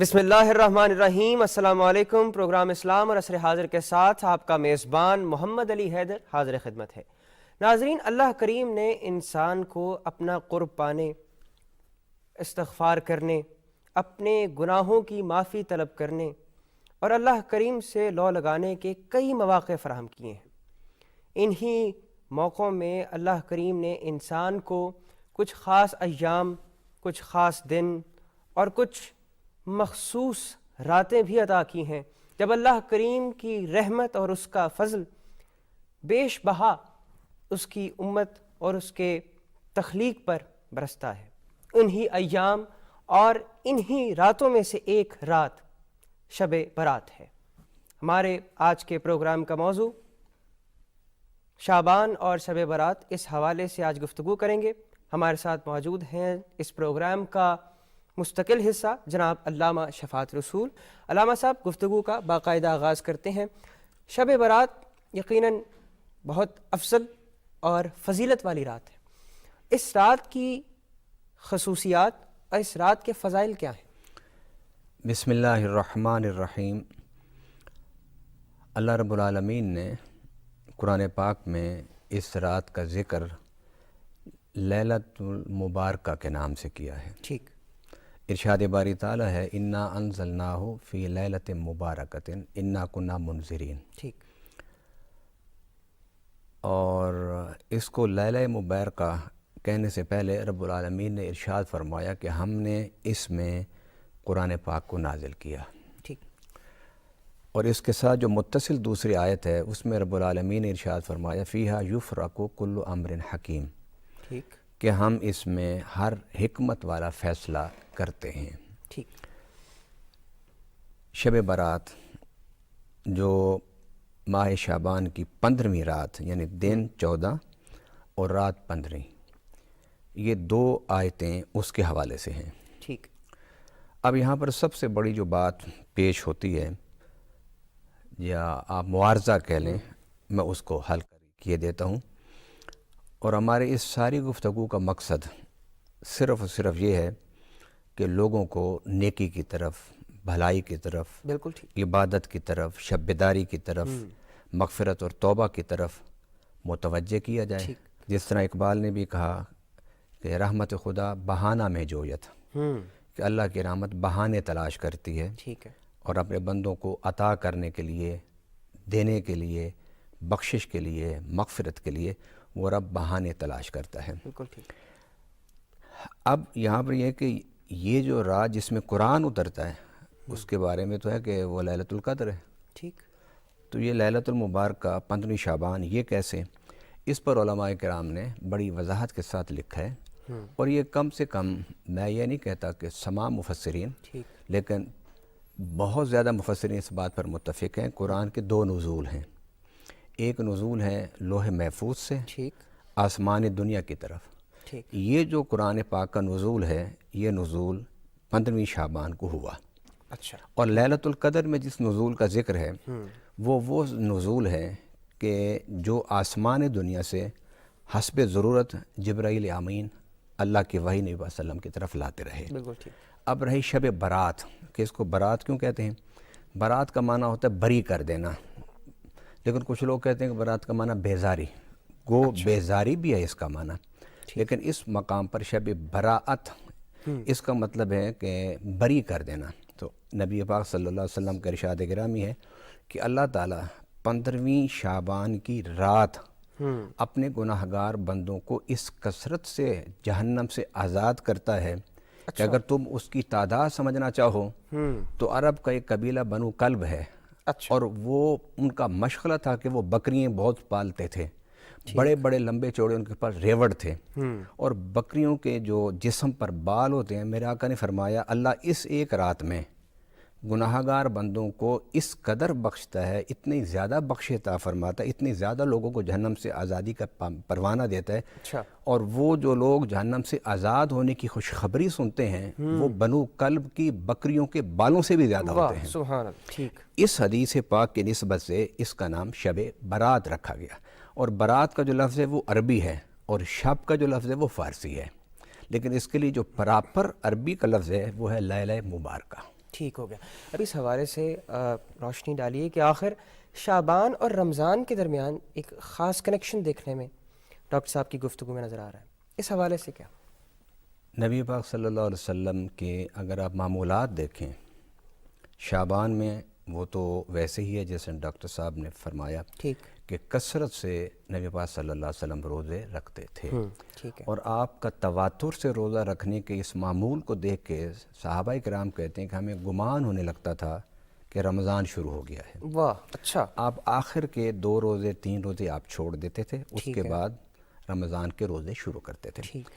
بسم اللہ الرحمن الرحیم۔ السلام علیکم۔ پروگرام اسلام اور عصر حاضر کے ساتھ آپ کا میزبان محمد علی حیدر حاضر خدمت ہے۔ ناظرین، اللہ کریم نے انسان کو اپنا قرب پانے، استغفار کرنے، اپنے گناہوں کی معافی طلب کرنے اور اللہ کریم سے لو لگانے کے کئی مواقع فراہم کیے ہیں۔ انہی موقعوں میں اللہ کریم نے انسان کو کچھ خاص ایام، کچھ خاص دن اور کچھ مخصوص راتیں بھی عطا کی ہیں جب اللہ کریم کی رحمت اور اس کا فضل بیش بہا اس کی امت اور اس کے تخلیق پر برستا ہے۔ انہی ایام اور انہی راتوں میں سے ایک رات شب برات ہے۔ ہمارے آج کے پروگرام کا موضوع شعبان اور شب برات، اس حوالے سے آج گفتگو کریں گے۔ ہمارے ساتھ موجود ہیں اس پروگرام کا مستقل حصہ جناب علامہ شفاعت رسول۔ علامہ صاحب، گفتگو کا باقاعدہ آغاز کرتے ہیں۔ شب برات یقیناً بہت افضل اور فضیلت والی رات ہے۔ اس رات کی خصوصیات اور اس رات کے فضائل کیا ہیں؟ بسم اللہ الرحمن الرحیم۔ اللہ رب العالمین نے قرآن پاک میں اس رات کا ذکر لیلۃ المبارکہ کے نام سے کیا ہے۔ ٹھیک۔ ارشاد باری تعالیٰ ہے انا انزلناہ فی لیلۃ مبارکۃ انا کنا منذرین۔ ٹھیک۔ اور اس کو لیلہ مبارکہ کہنے سے پہلے رب العالمین نے ارشاد فرمایا کہ ہم نے اس میں قرآن پاک کو نازل کیا۔ ٹھیک۔ اور اس کے ساتھ جو متصل دوسری آیت ہے اس میں رب العالمین نے ارشاد فرمایا فیہا یفرق کل امر حکیم، ٹھیک کہ ہم اس میں ہر حکمت والا فیصلہ کرتے ہیں۔ ٹھیک۔ شب برات جو ماہ شعبان کی 15ویں رات، یعنی دن 14 اور رات 15، یہ دو آیتیں اس کے حوالے سے ہیں۔ ٹھیک۔ اب یہاں پر سب سے بڑی جو بات پیش ہوتی ہے، یا آپ معارضہ کہہ لیں، میں اس کو حل کیے دیتا ہوں۔ اور ہمارے اس ساری گفتگو کا مقصد صرف اور صرف یہ ہے کہ لوگوں کو نیکی کی طرف، بھلائی کی طرف، بالکل ٹھیک، عبادت کی طرف، شب بیداری کی طرف، مغفرت اور توبہ کی طرف متوجہ کیا جائے۔ جس طرح اقبال نے بھی کہا کہ رحمت خدا بہانہ میں جویت، کہ اللہ کی رحمت بہانے تلاش کرتی ہے، ٹھیک ہے، اور اپنے بندوں کو عطا کرنے کے لیے، دینے کے لیے، بخشش کے لیے، مغفرت کے لیے وہ رب بہانے تلاش کرتا ہے۔ بالکل ٹھیک۔ اب یہاں پر یہ ہے کہ یہ جو رات جس میں قرآن اترتا ہے اس کے بارے میں تو ہے کہ وہ لیلۃ القدر ہے۔ ٹھیک۔ تو یہ لیلۃ المبارکہ 15ویں شعبان، یہ کیسے؟ اس پر علماء کرام نے بڑی وضاحت کے ساتھ لکھا ہے، اور یہ کم سے کم، میں یہ نہیں کہتا کہ تمام مفسرین، لیکن بہت زیادہ مفسرین اس بات پر متفق ہیں۔ قرآن کے دو نزول ہیں، ایک نزول ہے لوح محفوظ سے آسمان دنیا کی طرف۔ یہ جو قرآن پاک کا نزول ہے، یہ نزول 15ویں شعبان کو ہوا۔ اچھا۔ اور لیلۃ القدر میں جس نزول کا ذکر ہے وہ نزول ہے کہ جو آسمان دنیا سے حسب ضرورت جبرائیل امین اللہ کی وحی نبی صلی اللہ علیہ وسلم کی طرف لاتے رہے۔ بالکل ٹھیک۔ اب رہی شب برات، کہ اس کو برات کیوں کہتے ہیں؟ برات کا معنی ہوتا ہے بری کر دینا، لیکن کچھ لوگ کہتے ہیں کہ برات کا معنی بیزاری، گو بیزاری بھی ہے اس کا معنی، لیکن اس مقام پر شب براعت اس کا مطلب ہے کہ بری کر دینا۔ تو نبی پاک صلی اللہ علیہ وسلم کا ارشاد گرامی ہے کہ اللہ تعالیٰ 15ویں شعبان کی رات اپنے گناہگار بندوں کو اس کثرت سے جہنم سے آزاد کرتا ہے کہ اگر تم اس کی تعداد سمجھنا چاہو تو عرب کا ایک قبیلہ بنو کلب ہے، اور وہ ان کا مشغلہ تھا کہ وہ بکریاں بہت پالتے تھے، بڑے بڑے لمبے چوڑے ان کے پاس ریوڑ تھے، اور بکریوں کے جو جسم پر بال ہوتے ہیں، میرے آقا نے فرمایا اللہ اس ایک رات میں گناہگار بندوں کو اس قدر بخشتا ہے، اتنی زیادہ بخش عطا فرماتا ہے، اتنی زیادہ لوگوں کو جہنم سے آزادی کا پروانہ دیتا ہے، اور وہ جو لوگ جہنم سے آزاد ہونے کی خوشخبری سنتے ہیں وہ بنو کلب کی بکریوں کے بالوں سے بھی زیادہ ہوتے ہیں۔ سبحان اللہ۔ ٹھیک۔ اس حدیث پاک کی نسبت سے اس کا نام شب برات رکھا گیا، اور برات کا جو لفظ ہے وہ عربی ہے، اور شب کا جو لفظ ہے وہ فارسی ہے، لیکن اس کے لیے جو پراپر عربی کا لفظ ہے وہ ہے لیلہ مبارکہ۔ ٹھیک ہو گیا. اب اس حوالے سے روشنی ڈالیے کہ آخر شعبان اور رمضان کے درمیان ایک خاص کنیکشن دیکھنے میں ڈاکٹر صاحب کی گفتگو میں نظر آ رہا ہے. اس حوالے سے کیا؟ نبی پاک صلی اللہ علیہ وسلم کے اگر آپ معمولات دیکھیں، شعبان میں وہ تو ویسے ہی ہے جیسے ڈاکٹر صاحب نے فرمایا ٹھیک. کہ کثرت سے نبی پاک صلی اللہ علیہ وسلم روزے رکھتے تھے. ٹھیک ہے. اور آپ کا تواتر سے روزہ رکھنے کے اس معمول کو دیکھ کے صحابہ کرام کہتے ہیں کہ ہمیں گمان ہونے لگتا تھا کہ رمضان شروع ہو گیا ہے. واہ، اچھا. آپ آخر کے 2 روزے 3 روزے آپ چھوڑ دیتے تھے، اس کے بعد رمضان کے روزے شروع کرتے تھے. ٹھیک.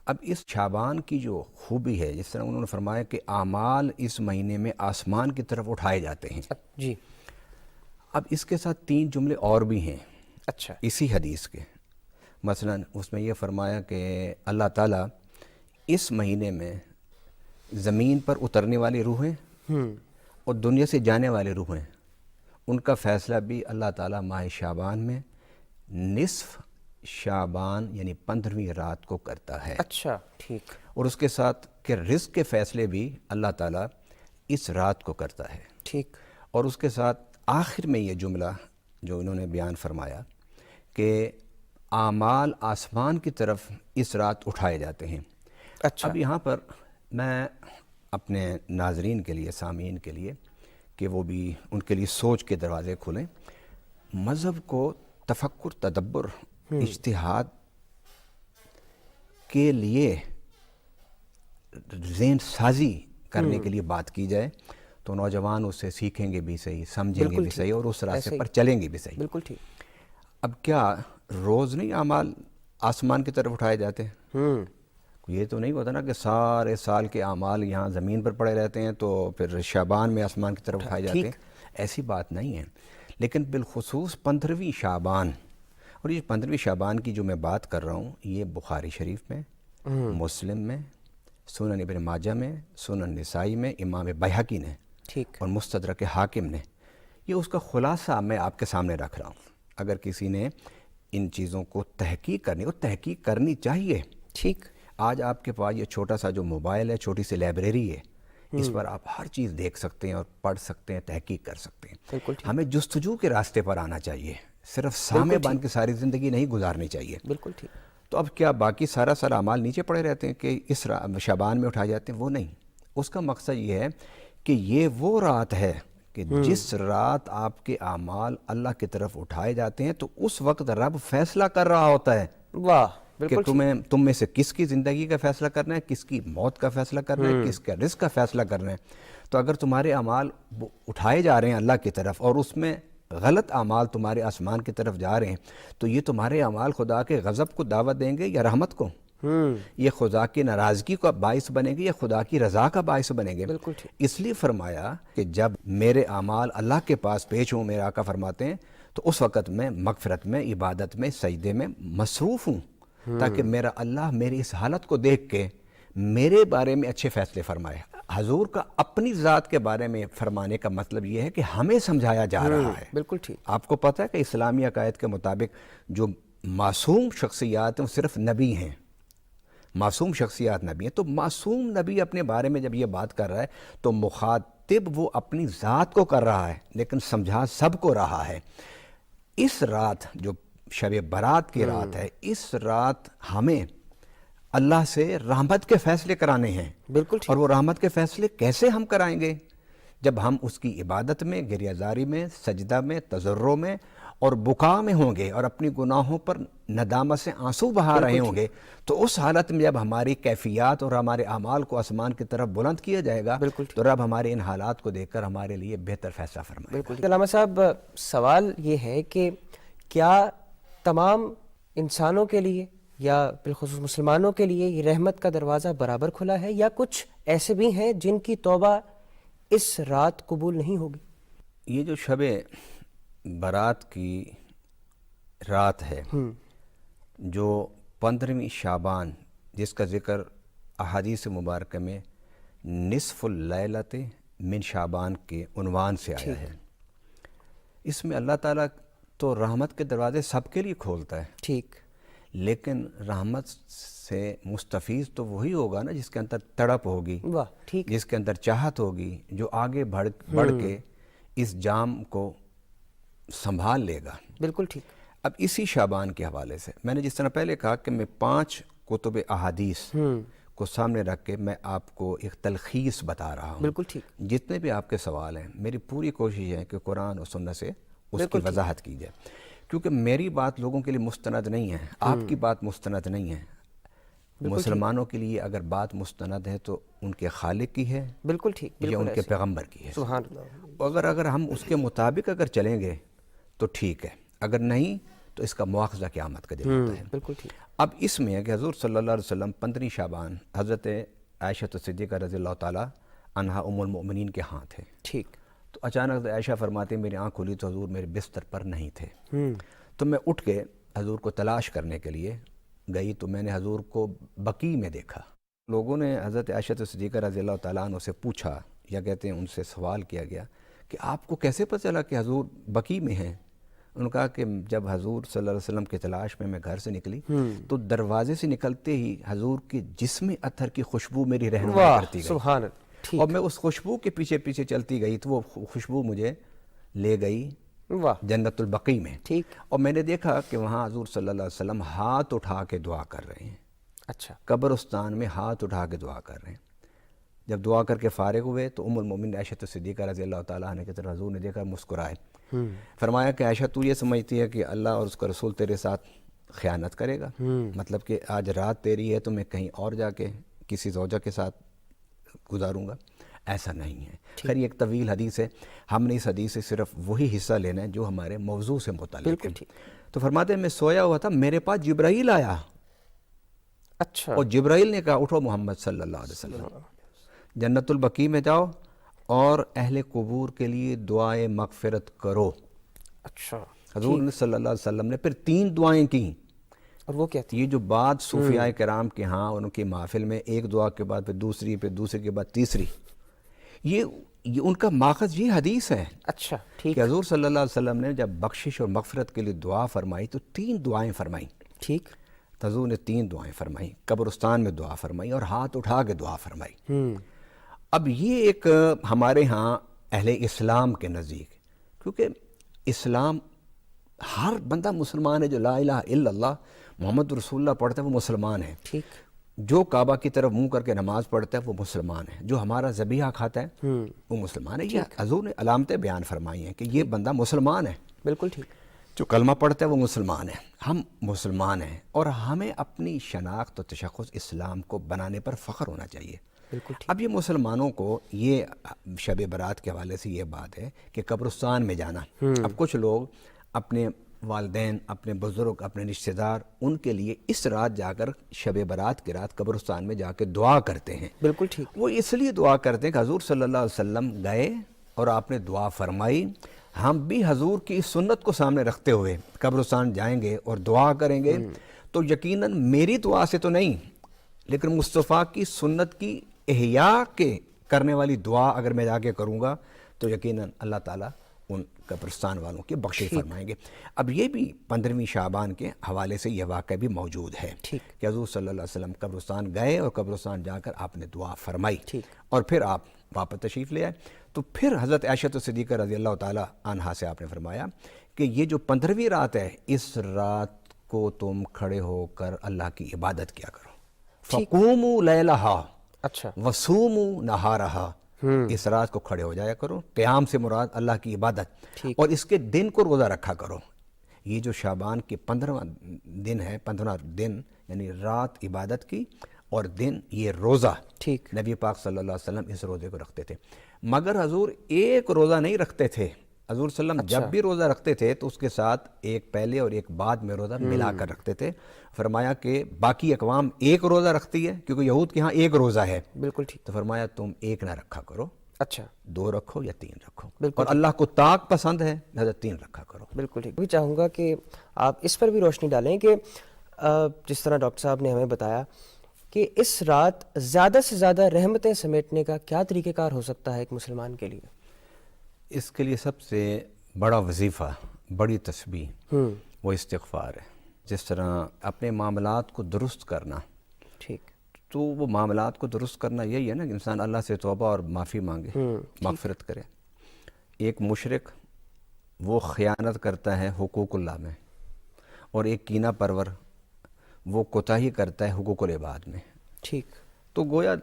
اب اس شعبان کی جو خوبی ہے، جس طرح انہوں نے فرمایا کہ اعمال اس مہینے میں آسمان کی طرف اٹھائے جاتے ہیں. جی. اب اس کے ساتھ 3 جملے اور بھی ہیں اچھا. اسی حدیث کے. مثلا اس میں یہ فرمایا کہ اللہ تعالیٰ اس مہینے میں زمین پر اترنے والی روحیں اور دنیا سے جانے والی روحیں، ان کا فیصلہ بھی اللہ تعالیٰ ماہ شعبان میں نصف شعبان یعنی 15ویں رات کو کرتا ہے. اچھا. ٹھیک. اور اس کے ساتھ کہ رزق کے فیصلے بھی اللہ تعالیٰ اس رات کو کرتا ہے. ٹھیک. اور اس کے ساتھ آخر میں یہ جملہ جو انہوں نے بیان فرمایا کہ اعمال آسمان کی طرف اس رات اٹھائے جاتے ہیں. اچھا. اب یہاں پر میں اپنے ناظرین کے لیے، سامعین کے لیے، کہ وہ بھی ان کے لیے سوچ کے دروازے کھولیں. مذہب کو تفکر، تدبر، اجتہاد کے لیے ذہن سازی کرنے کے لیے بات کی جائے تو نوجوان اس سے سیکھیں گے بھی صحیح، سمجھیں گے بھی صحیح، اور اس راستے پر چلیں گے بھی صحیح. بالکل ٹھیک. اب کیا روز نہیں اعمال آسمان کی طرف اٹھائے جاتے ہیں؟ یہ تو نہیں ہوتا نا کہ سارے سال کے اعمال یہاں زمین پر پڑے رہتے ہیں تو پھر شعبان میں آسمان کی طرف اٹھائے جاتے ہیں. ایسی بات نہیں ہے. لیکن بالخصوص 15ویں شعبان، اور یہ 15ویں شعبان کی جو میں بات کر رہا ہوں، یہ بخاری شریف میں، مسلم میں، سنن ابن ماجہ میں، سنن نسائی میں، امام بیہقی نے ٹھیک. اور مستدرک حاکم نے، یہ اس کا خلاصہ میں آپ کے سامنے رکھ رہا ہوں. اگر کسی نے ان چیزوں کو تحقیق کرنی ہو، تحقیق کرنی چاہیے. ٹھیک. آج آپ کے پاس یہ چھوٹا سا جو موبائل ہے، چھوٹی سی لائبریری ہے، اس پر آپ ہر چیز دیکھ سکتے ہیں اور پڑھ سکتے ہیں، تحقیق کر سکتے ہیں. بالکل. ہمیں جستجو کے راستے پر آنا چاہیے، صرف سامع بن کے ساری زندگی نہیں گزارنی چاہیے. بالکل ٹھیک. تو اب کیا باقی سارا اعمال نیچے پڑے رہتے ہیں کہ اس شعبان میں اٹھائے جاتے ہیں؟ وہ نہیں. اس کا مقصد یہ ہے کہ یہ وہ رات ہے کہ جس رات آپ کے اعمال اللہ کی طرف اٹھائے جاتے ہیں تو اس وقت رب فیصلہ کر رہا ہوتا ہے. واہ. کہ تم میں سے کس کی زندگی کا فیصلہ کرنا ہے، کس کی موت کا فیصلہ کرنا ہے، کس کا رزق کا فیصلہ کرنا ہے. تو اگر تمہارے اعمال اٹھائے جا رہے ہیں اللہ کی طرف اور اس میں غلط اعمال تمہارے آسمان کی طرف جا رہے ہیں تو یہ تمہارے اعمال خدا کے غضب کو دعوت دیں گے یا رحمت کو؟ یہ خدا کی ناراضگی کا باعث بنے گے یا خدا کی رضا کا باعث بنے گے؟ بالکل ٹھیک. اس لیے فرمایا کہ جب میرے اعمال اللہ کے پاس پیش ہوں، میرے آقا فرماتے ہیں، تو اس وقت میں مغفرت میں، عبادت میں، سجدے میں مصروف ہوں تاکہ میرا اللہ میری اس حالت کو دیکھ کے میرے بارے میں اچھے فیصلے فرمائے. حضور کا اپنی ذات کے بارے میں فرمانے کا مطلب یہ ہے کہ ہمیں سمجھایا جا رہا ہے. بالکل ٹھیک. آپ کو پتہ ہے کہ اسلامی عقائد کے مطابق جو معصوم شخصیات ہیں وہ صرف نبی ہیں. معصوم شخصیات نبی ہیں. تو معصوم نبی اپنے بارے میں جب یہ بات کر رہا ہے تو مخاطب وہ اپنی ذات کو کر رہا ہے لیکن سمجھا سب کو رہا ہے. اس رات جو شب برات کی رات ہے، اس رات ہمیں اللہ سے رحمت کے فیصلے کرانے ہیں. بالکل ٹھیک. اور وہ رحمت کے فیصلے کیسے ہم کرائیں گے؟ جب ہم اس کی عبادت میں، گریہ زاری میں، سجدہ میں، تضرع میں اور بکا میں ہوں گے اور اپنی گناہوں پر ندامت سے آنسو بہا رہے ہوں گے تو اس حالت میں جب ہماری کیفیات اور ہمارے اعمال کو آسمان کی طرف بلند کیا جائے گا تو رب ہمارے ان حالات کو دیکھ کر ہمارے لیے بہتر فیصلہ فرمائے گا. بالکل. علامہ صاحب، سوال یہ ہے کہ کیا تمام انسانوں کے لیے یا بالخصوص مسلمانوں کے لیے یہ رحمت کا دروازہ برابر کھلا ہے یا کچھ ایسے بھی ہیں جن کی توبہ اس رات قبول نہیں ہوگی؟ یہ جو شب برات کی رات ہے، جو 15ویں شعبان، جس کا ذکر احادیث مبارکہ میں نصف اللیلۃ من شعبان کے عنوان سے آیا ہے، اس میں اللہ تعالیٰ تو رحمت کے دروازے سب کے لیے کھولتا ہے. ٹھیک. لیکن رحمت سے مستفیض تو وہی ہوگا نا جس کے اندر تڑپ ہوگی، واہ ٹھیک، جس کے اندر چاہت ہوگی، جو آگے بڑھ کے اس جام کو سنبھال لے گا۔ بالکل ٹھیک۔ اب اسی شعبان کے حوالے سے میں نے جس طرح پہلے کہا کہ میں 5 کتب احادیث کو سامنے رکھ کے میں آپ کو ایک تلخیص بتا رہا ہوں۔ بالکل ٹھیک۔ جتنے بھی آپ کے سوال ہیں میری پوری کوشش ہے کہ قرآن اور سنت سے اس کی وضاحت کی جائے، کیونکہ میری بات لوگوں کے لیے مستند نہیں ہے، آپ کی بات مستند نہیں ہے۔ مسلمانوں کے لیے اگر بات مستند ہے تو ان کے خالق کی ہے بالکل ٹھیک، یا ان کے پیغمبر کی ہے۔ سبحان اللہ۔ اگر ہم اس کے مطابق اگر چلیں گے تو ٹھیک ہے، اگر نہیں تو اس کا مواخذہ قیامت کا دن ہوتا ہے۔ بالکل ٹھیک۔ اب اس میں ہے کہ حضور صلی اللہ علیہ وسلم 15 شعبان حضرت عائشہ صدیقہ رضی اللہ تعالیٰ عنہا ام المؤمنین کے ہاں تھے۔ ٹھیک۔ تو اچانک عائشہ فرماتے میری آنکھ کھلی تو حضور میرے بستر پر نہیں تھے۔ تو میں اٹھ کے حضور کو تلاش کرنے کے لیے گئی تو میں نے حضور کو بقیع میں دیکھا۔ لوگوں نے حضرت عائشہ صدیقہ رضی اللہ تعالیٰ عنہ سے پوچھا، یا کہتے ہیں ان سے سوال کیا گیا کہ آپ کو کیسے پتہ چلا کہ حضور بقیع میں ہیں؟ انہوں نے کہا کہ جب حضور صلی اللہ علیہ وسلم کی تلاش میں گھر سے نکلی تو دروازے سے نکلتے ہی حضور کے جسم عطر کی خوشبو میری رہنمائی کرتی گئی، سبحان اللہ، اور میں اس خوشبو کے پیچھے پیچھے چلتی گئی تو وہ خوشبو مجھے لے گئی واہ جنت البقیع میں۔ ٹھیک۔ اور میں نے دیکھا کہ وہاں حضور صلی اللہ علیہ وسلم ہاتھ اٹھا کے دعا کر رہے ہیں، اچھا، قبرستان میں ہاتھ اٹھا کے دعا کر رہے ہیں۔ جب دعا کر کے فارغ ہوئے تو ام المومنین عائشہ صدیقہ رضی اللہ تعالیٰ عنہ کی طرف حضور نے دیکھا، مسکرائے، فرمایا کہ عائشہ تو یہ سمجھتی ہے کہ اللہ اور اس کا رسول تیرے ساتھ خیانت کرے گا؟ مطلب کہ آج رات تیری ہے تو میں کہیں اور جا کے کسی زوجہ کے ساتھ گزاروں گا؟ ایسا نہیں ہے۔ خیر یہ ایک طویل حدیث ہے، ہم نے اس حدیث سے صرف وہی حصہ لینا ہے جو ہمارے موضوع سے متعلق ہے۔ تو فرماتے ہیں میں سویا ہوا تھا، میرے پاس جبرائیل آیا، اچھا، اور جبرائیل نے کہا اٹھو محمد صلی اللہ علیہ وسلم، جنت البقیع میں جاؤ اور اہل قبور کے لیے دعائے مغفرت کرو۔ اچھا، حضور نے صلی اللہ علیہ وسلم نے پھر 3 دعائیں کیں۔ اور وہ کیا تھی؟ یہ جو بات صوفیاء کرام کے ہاں ان کی محفل میں ایک دعا کے بعد پھر دوسری، پھر دوسری کے بعد تیسری، یہ ان کا ماخذ یہ حدیث ہے اچھا ٹھیک کہ حضور صلی اللہ علیہ وسلم نے جب بخشش اور مغفرت کے لیے دعا فرمائی تو 3 دعائیں فرمائیں۔ ٹھیک، حضور نے 3 دعائیں فرمائیں، قبرستان میں دعا فرمائی اور ہاتھ اٹھا کے دعا فرمائی۔ اب یہ ایک ہمارے ہاں اہل اسلام کے نزدیک، کیونکہ اسلام ہر بندہ مسلمان ہے، جو لا الہ الا اللہ محمد رسول اللہ پڑھتا ہے وہ مسلمان ہے، ٹھیک، جو کعبہ کی طرف منہ کر کے نماز پڑھتا ہے وہ مسلمان ہے، جو ہمارا ذبیحہ کھاتا ہے وہ مسلمان ہے۔ یہ حضور نے علامتیں بیان فرمائی ہیں کہ یہ بندہ مسلمان ہے، بالکل ٹھیک، جو کلمہ پڑھتا ہے وہ مسلمان ہے، ہم مسلمان ہیں، اور ہمیں اپنی شناخت و تشخص اسلام کو بنانے پر فخر ہونا چاہیے۔ بالکل ٹھیک۔ اب یہ مسلمانوں کو یہ شب برات کے حوالے سے یہ بات ہے کہ قبرستان میں جانا، اب کچھ لوگ اپنے والدین، اپنے بزرگ، اپنے رشتہ دار، ان کے لیے اس رات جا کر شب برات کی رات قبرستان میں جا کے دعا کرتے ہیں۔ بالکل ٹھیک، وہ اس لیے دعا کرتے ہیں کہ حضور صلی اللہ علیہ وسلم گئے اور آپ نے دعا فرمائی، ہم بھی حضور کی اس سنت کو سامنے رکھتے ہوئے قبرستان جائیں گے اور دعا کریں گے تو یقیناً میری دعا سے تو نہیں لیکن مصطفیٰ کی سنت کی احیاء کے کرنے والی دعا اگر میں جا کے کروں گا تو یقیناً اللہ تعالیٰ ان قبرستان والوں کی بخشش فرمائیں گے۔ اب یہ بھی 15ویں شعبان کے حوالے سے یہ واقعہ بھی موجود ہے کہ حضور صلی اللہ علیہ وسلم قبرستان گئے اور قبرستان جا کر آپ نے دعا فرمائی اور پھر آپ واپس تشریف لے آئے۔ تو پھر حضرت عائشہ صدیقہ رضی اللہ تعالیٰ عنہا سے آپ نے فرمایا کہ یہ جو 15ویں رات ہے اس رات کو تم کھڑے ہو کر اللہ کی عبادت کیا کرو، فقوموا لیلہا اچھا، وصوموا نہارہا، اس رات کو کھڑے ہو جایا کرو، قیام سے مراد اللہ کی عبادت، اور اس کے دن کو روزہ رکھا کرو۔ یہ جو شعبان کے 15واں دن ہے، 15واں دن یعنی رات عبادت کی اور دن یہ روزہ، نبی پاک صلی اللہ علیہ وسلم اس روزے کو رکھتے تھے، مگر حضور ایک روزہ نہیں رکھتے تھے۔ حضور صلی اللہ علیہ وسلم جب بھی روزہ رکھتے تھے تو اس کے ساتھ ایک پہلے اور ایک بعد میں روزہ ملا کر رکھتے تھے۔ فرمایا کہ باقی اقوام ایک روزہ رکھتی ہے کیونکہ یہود کے ہاں ایک روزہ ہے، بالکل ٹھیک، تو فرمایا تم ایک نہ رکھا کرو، اچھا 2 رکھو یا 3 رکھو، اور اللہ کو طاق پسند ہے لہذا 3 رکھا کرو۔ بالکل ٹھیک۔ بھی چاہوں گا کہ آپ اس پر بھی روشنی ڈالیں کہ جس طرح ڈاکٹر صاحب نے ہمیں بتایا کہ اس رات زیادہ سے زیادہ رحمتیں سمیٹنے کا کیا طریقہ کار ہو سکتا ہے ایک مسلمان کے لیے؟ اس کے لیے سب سے بڑا وظیفہ، بڑی تسبیح وہ استغفار ہے۔ جس طرح اپنے معاملات کو درست کرنا، ٹھیک، تو وہ معاملات کو درست کرنا یہی ہے نا کہ انسان اللہ سے توبہ اور معافی مانگے، مغفرت کرے۔ ایک مشرک وہ خیانت کرتا ہے حقوق اللہ میں، اور ایک کینہ پرور وہ کوتاہی کرتا ہے حقوق العباد میں۔ ٹھیک، تو گویا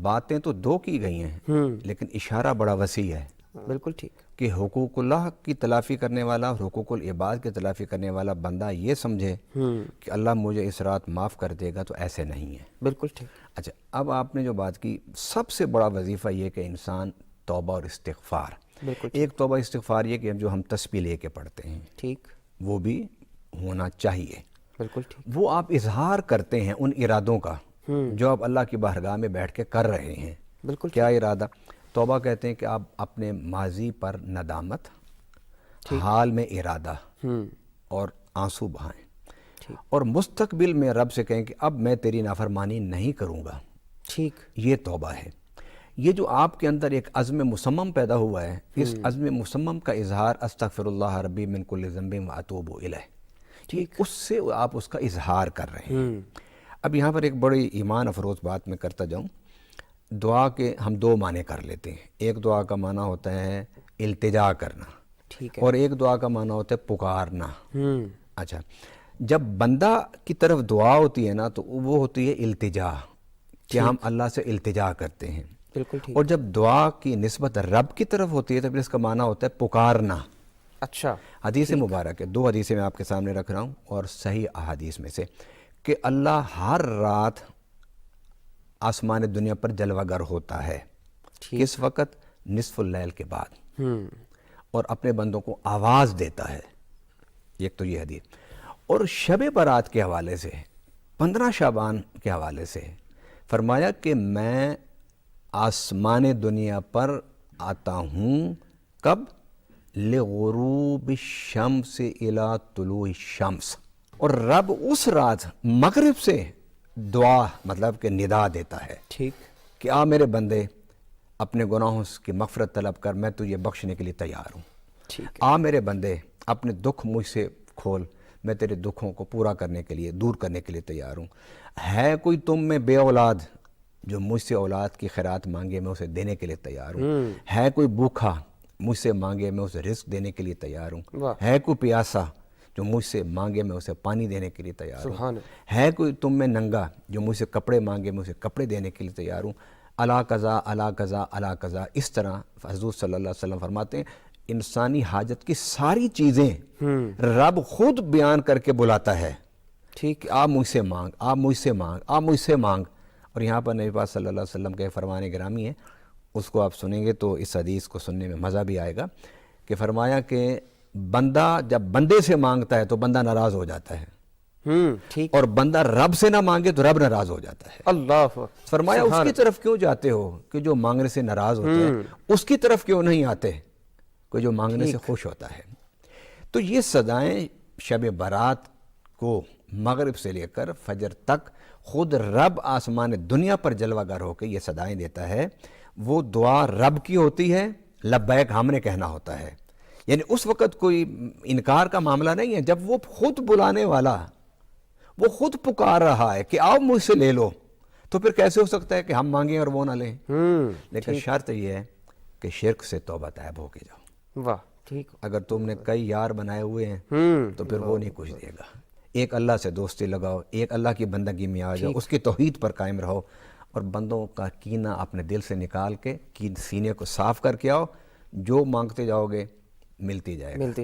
باتیں تو دو کی گئی ہیں، لیکن اشارہ بڑا وسیع ہے بالکل ٹھیک، کہ حقوق اللہ کی تلافی کرنے والا اور حقوق العباد کی تلافی کرنے والا بندہ یہ سمجھے کہ اللہ مجھے اس رات معاف کر دے گا، تو ایسے نہیں ہے۔ بالکل ٹھیک، اچھا، اب آپ نے جو بات کی، سب سے بڑا وظیفہ یہ کہ انسان توبہ اور استغفار، بالکل ایک توبہ استغفار یہ کہ جو ہم تسبیح لے کے پڑھتے ہیں ٹھیک، وہ بھی ہونا چاہیے۔ بالکل ٹھیک، وہ آپ اظہار کرتے ہیں ان ارادوں کا جو آپ اللہ کی بارگاہ میں بیٹھ کے کر رہے ہیں۔ بالکل کیا ارادہ؟ توبہ کہتے ہیں کہ آپ اپنے ماضی پر ندامت، حال میں ارادہ اور آنسو بہائیں، اور مستقبل میں رب سے کہیں کہ اب میں تیری نافرمانی نہیں کروں گا۔ ٹھیک، یہ توبہ ہے۔ یہ جو آپ کے اندر ایک عزم مصمم پیدا ہوا ہے، اس عزم مصمم کا اظہار استغفر اللہ ربی من کل ذنب واتوب الیہ، اس سے آپ اس کا اظہار کر رہے ہیں۔ اب یہاں پر ایک بڑی ایمان افروز بات میں کرتا جاؤں۔ دعا کے ہم دو معنی کر لیتے ہیں۔ ایک دعا کا معنی ہوتا ہے التجا کرنا، ٹھیک ہے، اور ایک دعا کا معنی ہوتا ہے پکارنا۔ اچھا، جب بندہ کی طرف دعا ہوتی ہے نا تو وہ ہوتی ہے التجا، کہ ہم اللہ سے التجا کرتے ہیں۔ بالکل ٹھیک، اور جب دعا کی نسبت رب کی طرف ہوتی ہے تو پھر اس کا معنی ہوتا ہے پکارنا۔ اچھا، حدیث مبارک ہے، دو حدیثیں میں آپ کے سامنے رکھ رہا ہوں، اور صحیح احادیث میں سے، کہ اللہ ہر رات آسمان دنیا پر جلوہ گر ہوتا ہے۔ کس وقت؟ نصف اللیل کے بعد، اور اپنے بندوں کو آواز دیتا ہے۔ ایک تو یہ حدیث، اور شب برات کے حوالے سے 15 شعبان کے حوالے سے فرمایا کہ میں آسمان دنیا پر آتا ہوں، کب؟ لغروب الشمس الی طلوع الشمس، اور رب اس رات مغرب سے دعا مطلب کہ ندا دیتا ہے ٹھیک، کہ آ میرے بندے اپنے گناہوں کی مغفرت طلب کر، میں تجھے بخشنے کے لیے تیار ہوں۔ ٹھیک، آ میرے بندے اپنے دکھ مجھ سے کھول، میں تیرے دکھوں کو پورا کرنے کے لیے، دور کرنے کے لیے تیار ہوں۔ ہے کوئی تم میں بے اولاد جو مجھ سے اولاد کی خیرات مانگے، میں اسے دینے کے لیے تیار ہوں۔ ہے کوئی بھوکھا مجھ سے مانگے، میں اسے رزق دینے کے لیے تیار ہوں۔ ہے کوئی پیاسا جو مجھ سے مانگے، میں اسے پانی دینے کے لیے تیار ہوں۔ ہے کوئی تم میں ننگا جو مجھ سے کپڑے مانگے، میں اسے کپڑے دینے کے لیے تیار ہوں۔ الا قضا الا قضا الا قضا، اس طرح حضور صلی اللہ علیہ وسلم فرماتے ہیں انسانی حاجت کی ساری چیزیں رب خود بیان کر کے بلاتا ہے، ٹھیک، آپ مجھ سے مانگ، آپ مجھ سے مانگ، آپ مجھ سے مانگ۔ اور یہاں پر نبی پاک صلی اللہ علیہ وسلم کے فرمان گرامی ہے، اس کو آپ سنیں گے تو اس حدیث کو سننے میں مزہ بھی آئے گا، کہ فرمایا کہ بندہ جب بندے سے مانگتا ہے تو بندہ ناراض ہو جاتا ہے، ٹھیک، اور بندہ رب سے نہ مانگے تو رب ناراض ہو جاتا ہے۔ اللہ، فرمایا اس کی طرف کیوں جاتے ہو کہ جو مانگنے سے ناراض ہوتا ہے، اس کی طرف کیوں نہیں آتے کہ جو مانگنے سے خوش ہوتا ہے۔ تو یہ صدائیں شب برات کو مغرب سے لے کر فجر تک خود رب آسمان دنیا پر جلوہ گر ہو کے یہ صدائیں دیتا ہے، وہ دعا رب کی ہوتی ہے، لبیک ہم نے کہنا ہوتا ہے۔ یعنی اس وقت کوئی انکار کا معاملہ نہیں ہے، جب وہ خود بلانے والا، وہ خود پکار رہا ہے کہ آؤ مجھ سے لے لو، تو پھر کیسے ہو سکتا ہے کہ ہم مانگیں اور وہ نہ لیں؟ لیکن شرط یہ ہے کہ شرک سے توبہ طیب ہو کے جاؤ۔ واہ، ٹھیک، اگر تم نے کئی یار بنائے ہوئے ہیں تو پھر وہ نہیں کچھ دے گا۔ ایک اللہ سے دوستی لگاؤ، ایک اللہ کی بندگی میں آ جاؤ، اس کی توحید پر قائم رہو، اور بندوں کا کینہ اپنے دل سے نکال کے سینے کو صاف کر کے آؤ، جو مانگتے جاؤ گے ملتی جائے گا۔